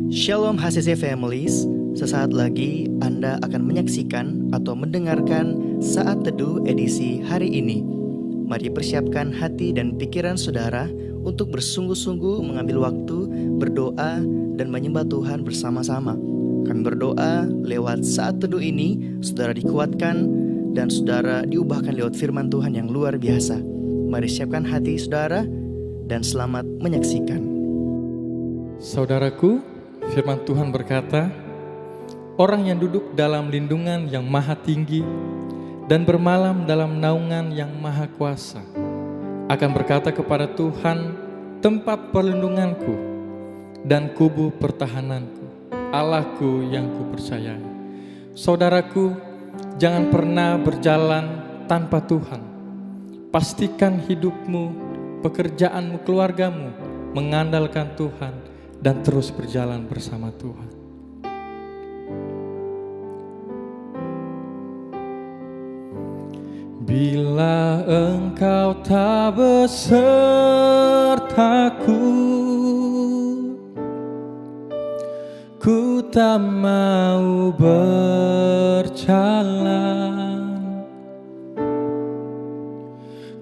Shalom HCC Families, sesaat lagi Anda akan menyaksikan atau mendengarkan Saat Teduh edisi hari ini. Mari persiapkan hati dan pikiran saudara untuk bersungguh-sungguh mengambil waktu, berdoa, dan menyembah Tuhan bersama-sama. Kami berdoa lewat Saat Teduh ini, saudara dikuatkan dan saudara diubahkan lewat firman Tuhan yang luar biasa. Mari siapkan hati saudara dan selamat menyaksikan. Saudaraku, firman Tuhan berkata, orang yang duduk dalam lindungan yang maha tinggi dan bermalam dalam naungan yang maha kuasa akan berkata kepada Tuhan, tempat perlindunganku dan kubu pertahananku, Allahku yang kupercayai. Saudaraku, jangan pernah berjalan tanpa Tuhan. Pastikan hidupmu, pekerjaanmu, keluargamu mengandalkan Tuhan dan terus berjalan bersama Tuhan. Bila engkau tak besertaku, ku tak mau berjalan.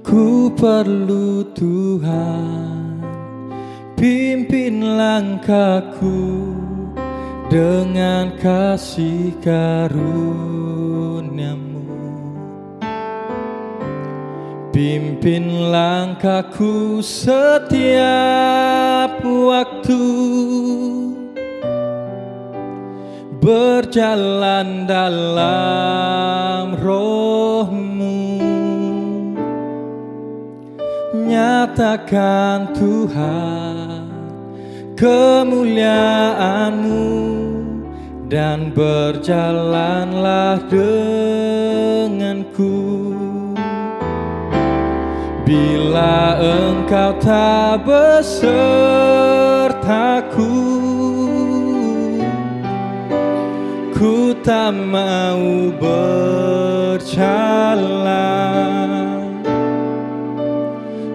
Ku perlu Tuhan, pimpin langkahku dengan kasih karunia-Mu. Pimpin langkahku setiap waktu, berjalan dalam Roh-Mu. Nyatakan Tuhan kemuliaan-Mu dan berjalanlah denganku. Bila engkau tak besertaku, ku tak mau berjalan.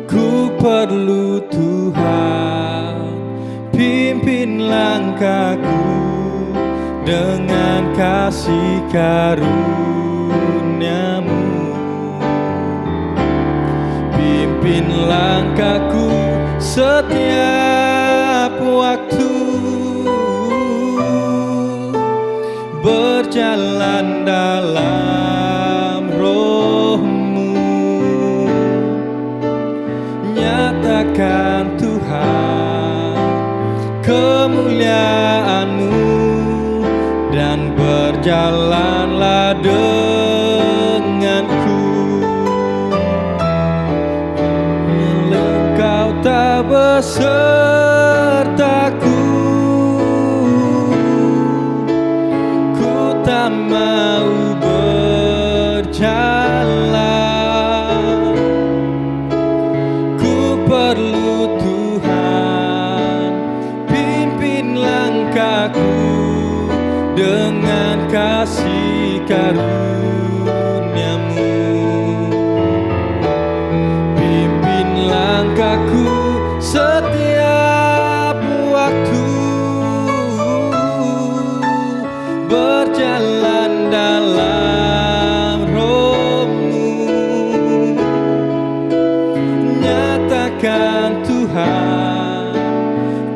Ku perlu Tuhan, pimpin langkahku dengan kasih karunia-Mu. Pimpin langkahku setiap waktu, berjalan dalam Roh-Mu. Nyatakan Tuhan kemuliaan-Mu dan berjalanlah denganku. Engkau tak besertaku, ku tak mau berjalan. Ku perlu Tuhan, pimpin langkahku dengan kasih karunia-Mu. Pimpin langkahku setiap waktu, berjalan dalam Roh-Mu. Nyatakan Tuhan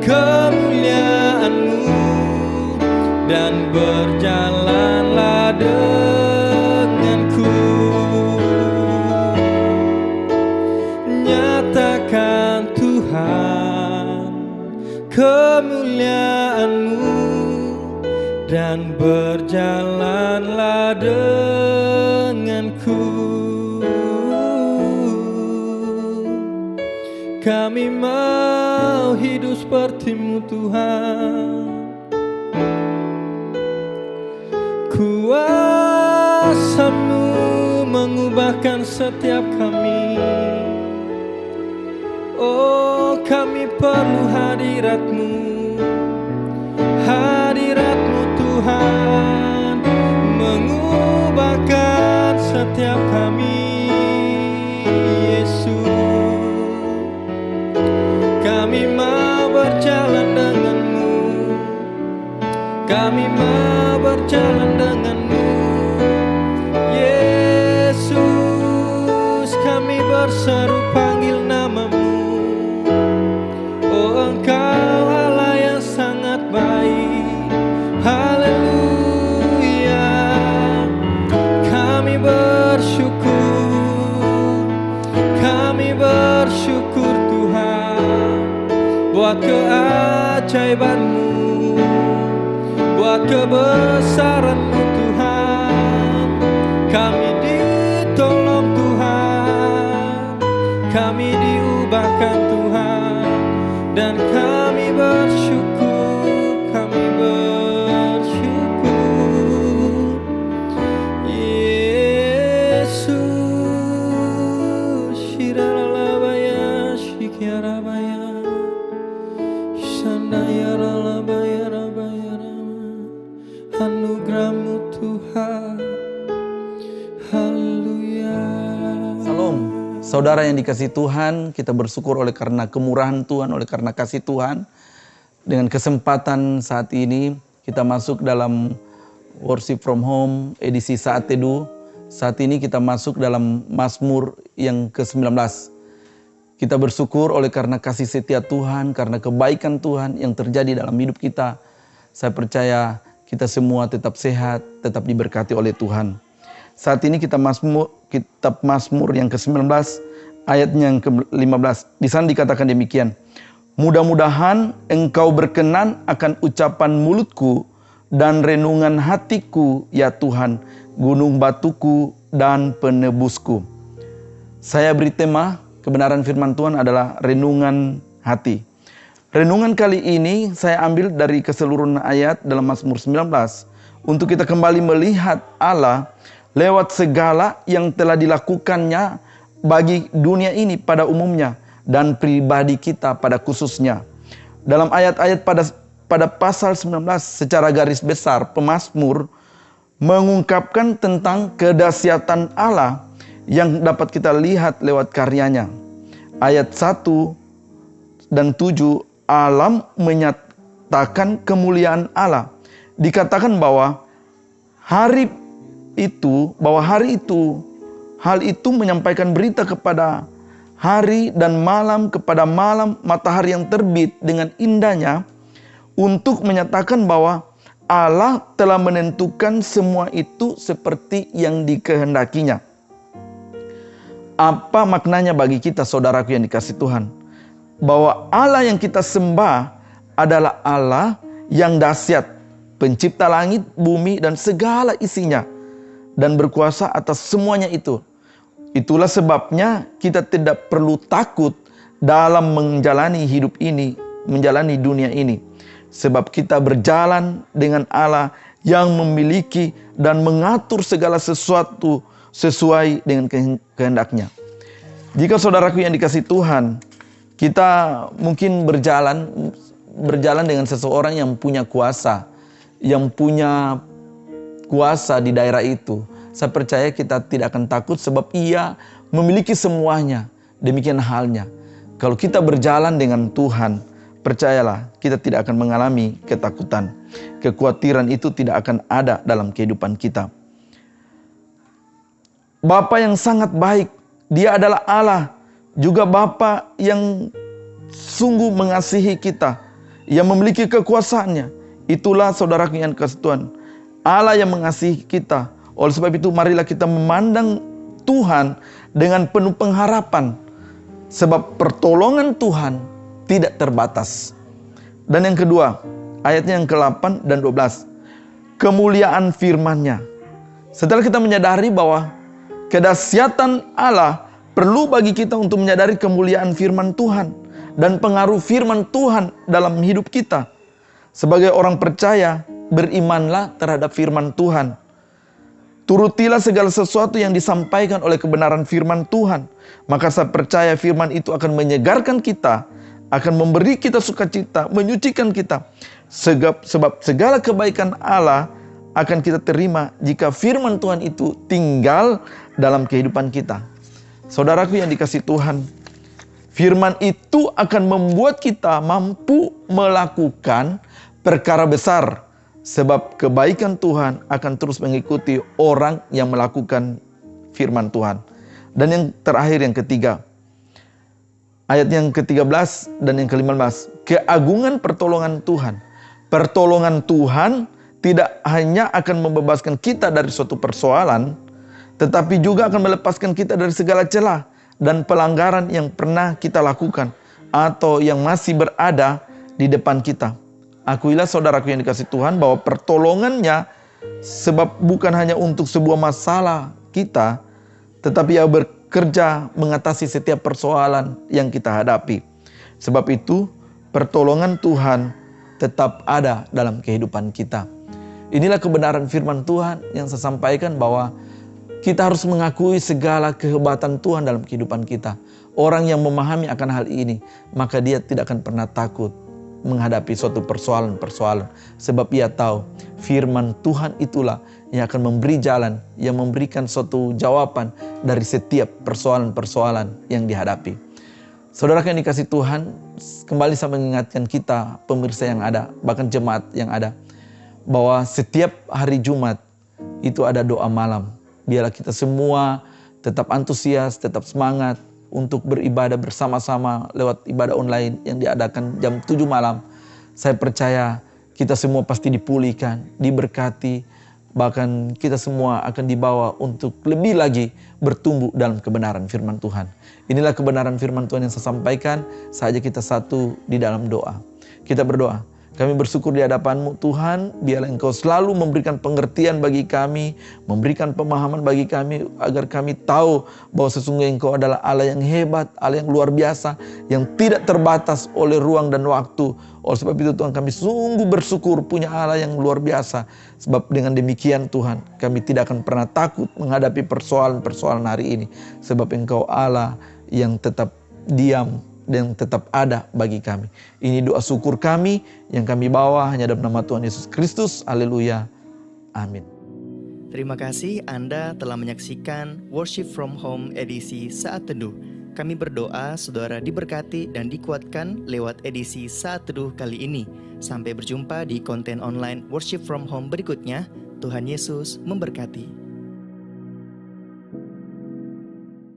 kemuliaan-Mu dan berjalanlah denganku. Nyatakan Tuhan kemuliaan-Mu dan berjalanlah denganku. Kami mau hidup seperti-Mu Tuhan. Kuasa-Mu mengubahkan setiap kami. Oh, kami perlu hadirat-Mu, hadirat-Mu Tuhan, mengubahkan setiap kami. Yesus, kami mau berjalan dengan-Mu, kami mau berjalan denganmu. Yesus, kami berseru panggil namamu. Oh, Engkau Allah yang sangat baik. Haleluya. Kami bersyukur Tuhan, buat keajaiban-Mu, buat kebesaran-Mu Tuhan. Kami ditolong Tuhan, kami diubahkan Tuhan, dan kami bersyukur, kami bersyukur. Yesus, shiralalabaya, shikiarabaya, shandayaralabaya, anugerah-Mu Tuhan. Haleluya. Salam, saudara yang dikasihi Tuhan, kita bersyukur oleh karena kemurahan Tuhan, oleh karena kasih Tuhan. Dengan kesempatan saat ini, kita masuk dalam Worship from Home edisi Saat Teduh. Saat ini kita masuk dalam Mazmur yang ke-19. Kita bersyukur oleh karena kasih setia Tuhan, karena kebaikan Tuhan yang terjadi dalam hidup kita. Saya percaya kita semua tetap sehat, tetap diberkati oleh Tuhan. Saat ini kita kitab Mazmur yang ke-19, ayatnya yang ke-15. Di sana dikatakan demikian. Mudah-mudahan Engkau berkenan akan ucapan mulutku dan renungan hatiku, ya Tuhan, gunung batuku dan penebusku. Saya beri tema kebenaran firman Tuhan adalah renungan hati. Renungan kali ini saya ambil dari keseluruhan ayat dalam Mazmur 19 untuk kita kembali melihat Allah lewat segala yang telah dilakukannya bagi dunia ini pada umumnya dan pribadi kita pada khususnya. Dalam ayat-ayat pada pasal 19 secara garis besar pemazmur mengungkapkan tentang kedahsyatan Allah yang dapat kita lihat lewat karyanya. Ayat 1 dan 7, alam menyatakan kemuliaan Allah. Dikatakan bahwa hal itu menyampaikan berita kepada hari dan malam, kepada malam matahari yang terbit dengan indahnya untuk menyatakan bahwa Allah telah menentukan semua itu seperti yang dikehendakinya. Apa maknanya bagi kita, saudaraku yang dikasihi Tuhan? Bahwa Allah yang kita sembah adalah Allah yang dahsyat, pencipta langit, bumi, dan segala isinya, dan berkuasa atas semuanya itu. Itulah sebabnya kita tidak perlu takut dalam menjalani hidup ini, menjalani dunia ini. Sebab kita berjalan dengan Allah yang memiliki dan mengatur segala sesuatu sesuai dengan kehendaknya. Jika saudaraku yang dikasihi Tuhan, kita mungkin berjalan dengan seseorang yang punya kuasa, di daerah itu. Saya percaya kita tidak akan takut sebab ia memiliki semuanya. Demikian halnya. Kalau kita berjalan dengan Tuhan, percayalah kita tidak akan mengalami ketakutan. Kekhawatiran itu tidak akan ada dalam kehidupan kita. Bapa yang sangat baik, Dia adalah Allah, juga Bapa yang sungguh mengasihi kita, yang memiliki kekuasaannya. Itulah saudaraku yang dikasihi Tuhan, Allah yang mengasihi kita. Oleh sebab itu marilah kita memandang Tuhan dengan penuh pengharapan, sebab pertolongan Tuhan tidak terbatas. Dan yang kedua, ayatnya yang ke-8 dan 12, kemuliaan firman-Nya. Setelah kita menyadari bahwa kedahsyatan Allah, perlu bagi kita untuk menyadari kemuliaan firman Tuhan dan pengaruh firman Tuhan dalam hidup kita. Sebagai orang percaya, berimanlah terhadap firman Tuhan. Turutilah segala sesuatu yang disampaikan oleh kebenaran firman Tuhan. Maka saya percaya firman itu akan menyegarkan kita, akan memberi kita sukacita, menyucikan kita. Sebab segala kebaikan Allah akan kita terima jika firman Tuhan itu tinggal dalam kehidupan kita. Saudaraku yang dikasihi Tuhan, firman itu akan membuat kita mampu melakukan perkara besar Sebab kebaikan Tuhan akan terus mengikuti orang yang melakukan firman Tuhan. Dan yang terakhir, yang ketiga, ayat yang ke-13 dan yang ke-15. Keagungan pertolongan Tuhan. Pertolongan Tuhan tidak hanya akan membebaskan kita dari suatu persoalan, tetapi juga akan melepaskan kita dari segala celah dan pelanggaran yang pernah kita lakukan atau yang masih berada di depan kita. Akuilah saudaraku yang dikasihi Tuhan bahwa pertolongannya sebab bukan hanya untuk sebuah masalah kita, tetapi ia bekerja mengatasi setiap persoalan yang kita hadapi. Sebab itu pertolongan Tuhan tetap ada dalam kehidupan kita. Inilah kebenaran firman Tuhan yang saya sampaikan, bahwa kita harus mengakui segala kehebatan Tuhan dalam kehidupan kita. Orang yang memahami akan hal ini, maka dia tidak akan pernah takut menghadapi suatu persoalan-persoalan. Sebab ia tahu firman Tuhan itulah yang akan memberi jalan, yang memberikan suatu jawaban dari setiap persoalan-persoalan yang dihadapi. Saudara yang dikasihi Tuhan, kembali saya mengingatkan kita, pemirsa yang ada, bahkan jemaat yang ada, bahwa setiap hari Jumat itu ada doa malam. Biarlah kita semua tetap antusias, tetap semangat untuk beribadah bersama-sama lewat ibadah online yang diadakan jam 7 malam. Saya percaya kita semua pasti dipulihkan, diberkati, bahkan kita semua akan dibawa untuk lebih lagi bertumbuh dalam kebenaran firman Tuhan. Inilah kebenaran firman Tuhan yang saya sampaikan. Saja kita satu di dalam doa. Kita berdoa. Kami bersyukur di hadapan-Mu Tuhan, biarlah Engkau selalu memberikan pengertian bagi kami, memberikan pemahaman bagi kami, agar kami tahu bahwa sesungguhnya Engkau adalah Allah yang hebat, Allah yang luar biasa, yang tidak terbatas oleh ruang dan waktu. Oleh sebab itu Tuhan, kami sungguh bersyukur punya Allah yang luar biasa. Sebab dengan demikian Tuhan, kami tidak akan pernah takut menghadapi persoalan-persoalan hari ini. Sebab Engkau Allah yang tetap diam dan tetap ada bagi kami. Ini doa syukur kami yang kami bawa hanya dalam nama Tuhan Yesus Kristus. Haleluya. Amin. Terima kasih Anda telah menyaksikan Worship from Home edisi Saat Teduh. Kami berdoa saudara diberkati dan dikuatkan lewat edisi Saat Teduh kali ini. Sampai berjumpa di konten online Worship from Home berikutnya. Tuhan Yesus memberkati.